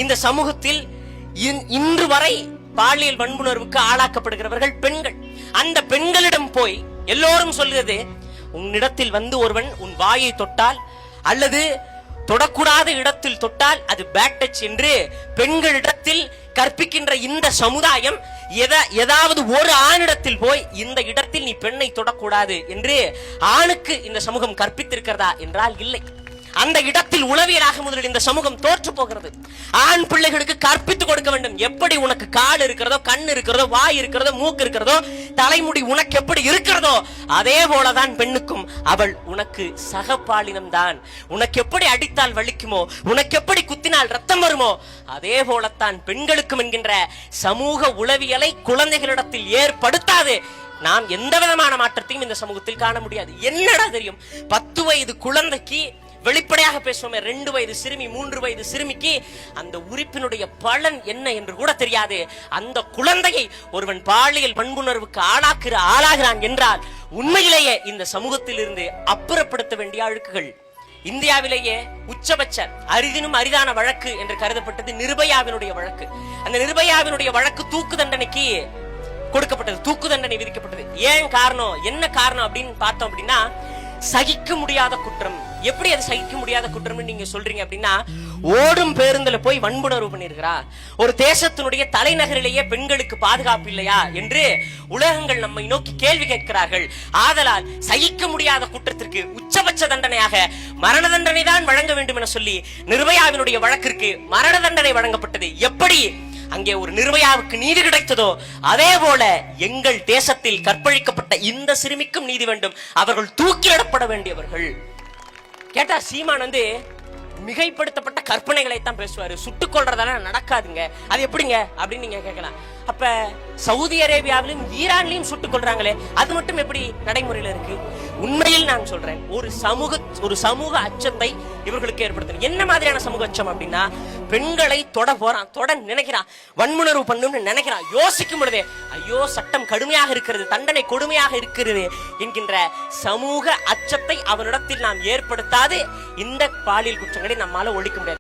இந்த சமூகத்தில் இன்று வரை பாலியல் வன்புணர்வுக்கு ஆளாக்கப்படுகிறவர்கள் பெண்கள். அந்த பெண்களிடம் போய் எல்லோரும் சொல்கிறது, உன்னிடத்தில் வந்து ஒருவன் உன் வாயை தொட்டால் அல்லது தொடக்கூடாத இடத்தில் தொட்டால் அது பேட் டச் என்று பெண்களிடத்தில் கற்பிக்கின்ற இந்த சமுதாயம் ஏதாவது ஒரு ஆணிடத்தில் போய் இந்த இடத்தில் நீ பெண்ணை தொடக்கூடாது என்று ஆணுக்கு இந்த சமூகம் கற்பித்திருக்கிறதா என்றால் இல்லை. அந்த இடத்தில் உளவியலாக முதலில் இந்த சமூகம் தோற்று போகிறது. ஆண் பிள்ளைகளுக்கு கற்பித்துக் கொடுக்க வேண்டும். எப்படி உனக்கு கால் இருக்கிறதோ, கண் இருக்கிறதோ, வாய் இருக்கிறதோ, மூக்கு இருக்கிறதோ, தலைமுடி உனக்கு எப்படி இருக்கிறதோ அதே போலதான் பெண்ணுக்கும். அவள் உனக்கு சக பாலினம் தான். உனக்கு எப்படி அடித்தால் வலிக்குமோ, உனக்கு எப்படி குத்தினால் ரத்தம் வருமோ அதே போலத்தான் பெண்களுக்கும் என்கின்ற சமூக உளவியலை குழந்தைகளிடத்தில் ஏற்படுத்தாது நாம் எந்த விதமான மாற்றத்தையும் இந்த சமூகத்தில் காண முடியாது. என்னடா தெரியும், 10 வயது குழந்தைக்கு வெளிப்படையாக பேசுவோமே, 2 வயது சிறுமி 3 வயது சிறுமிக்கு அந்த உறுப்பினுடைய பலன் என்ன என்று கூட தெரியாது. அந்த குழந்தையை ஒருவன் பாலியல் வன்புணர்வுக்கு ஆளாகிறான் என்றால் உண்மையிலேயே இந்த சமூகத்தில் இருந்து அப்புறப்படுத்த வேண்டிய அழுக்குகள். இந்தியாவிலேயே உச்சபட்ச அரிதினும் அரிதான வழக்கு என்று கருதப்பட்டது நிர்பயாவினுடைய வழக்கு. அந்த நிர்பயாவினுடைய வழக்கு தூக்கு தண்டனைக்கு கொடுக்கப்பட்டது, தூக்கு தண்டனை விதிக்கப்பட்டது. ஏன் காரணம், என்ன காரணம் அப்படின்னு பார்த்தோம் அப்படின்னா, சகிக்க முடியாத குற்றம். எப்படி அது சகிக்க முடியாத குற்றம் நீங்க சொல்றீங்க அப்படின்னா, ஓடும் பேருந்துல போய் வன்புணர்வு பண்ணிருக்கிறா, ஒரு தேசத்தினுடைய தலைநகரிலேயே பெண்களுக்கு பாதுகாப்பு இல்லையா என்று உலகங்கள் நம்மை நோக்கி கேள்வி கேட்கிறார்கள். ஆதலால் சகிக்க முடியாத குற்றத்திற்கு உச்சபட்ச தண்டனையாக மரண தண்டனை தான் வழங்க வேண்டும் என சொல்லி நிர்பயாவினுடைய வழக்கிற்கு மரண தண்டனை வழங்கப்பட்டது. எப்படி அங்கே ஒரு நிர்பயாவுக்கு நீதி கிடைத்ததோ அதே போல எங்கள் தேசத்தில் கற்பழிக்கப்பட்ட இந்த சிறுமிக்கும் நீதி வேண்டும். அவர்கள் தூக்கிலிடப்பட வேண்டியவர்கள். கேட்டா சீமான் மிகைப்படுத்தப்பட்ட கற்பனைகளை தான் பேசுவாரு. சுட்டுக் கொள்றதெல்லாம் நடக்காதுங்க, அது எப்படிங்க அப்படின்னு நீங்க கேட்கலாம். அப்ப சவுதி அரேபியாவிலும் ஈரான்லயும் சுட்டுக் கொள்றாங்களே, அது மட்டும் எப்படி நடைமுறையில இருக்கு? உண்மையில் நான் சொல்றேன், ஒரு சமூக அச்சத்தை இவர்களுக்கு ஏற்படுத்தணும். என்ன மாதிரியான சமூக அச்சம் அப்படின்னா, பெண்களை தொட நினைக்கிறான், வன்முணர்வு பண்ணணும்னு நினைக்கிறான். யோசிக்கும் பொழுதே ஐயோ சட்டம் கடுமையாக இருக்கிறது, தண்டனை கொடுமையாக இருக்கிறது என்கின்ற சமூக அச்சத்தை அவனிடத்தில் நாம் ஏற்படுத்தாது இந்த பாலியல் குற்றங்களை நம்மால ஒழிக்க முடியாது.